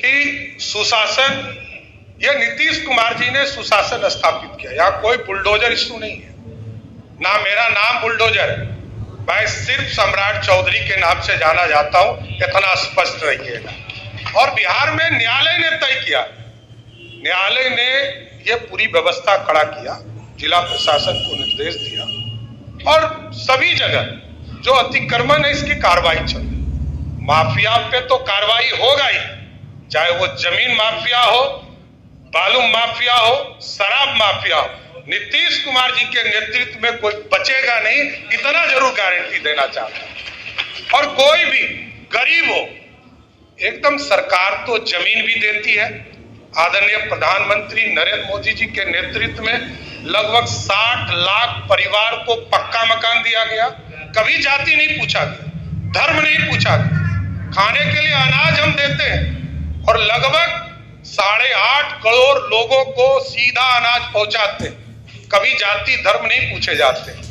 कि सुशासन, यह नीतीश कुमार जी ने सुशासन स्थापित किया। यहाँ कोई बुलडोजर इशू नहीं है, ना मेरा नाम बुलडोजर है, मैं सिर्फ सम्राट चौधरी के नाम से जाना जाता हूं, इतना स्पष्ट रहिएगा। और बिहार में न्यायालय ने तय किया, न्यायालय ने यह पूरी व्यवस्था खड़ा किया, जिला प्रशासन को निर्देश दिया और सभी जगह जो अतिक्रमण है इसकी कार्रवाई चल रही। माफिया पे तो कार्रवाई होगा ही, चाहे वो जमीन माफिया हो, बालू माफिया हो, शराब माफिया हो। नीतीश कुमार जी के नेतृत्व में कोई बचेगा नहीं, इतना जरूर गारंटी देना चाहता हूं। और कोई भी गरीब हो, एकदम सरकार तो जमीन भी देती है। आदरणीय प्रधानमंत्री नरेंद्र मोदी जी के नेतृत्व में लगभग 60 लाख परिवार को पक्का मकान दिया गया। कभी जाति नहीं पूछा गया, धर्म नहीं पूछा गया, खाने के लिए अनाज हम देते हैं और लगभग 8.5 करोड़ लोगों को सीधा अनाज पहुंचाते हैं। कभी जाति धर्म नहीं पूछे जाते।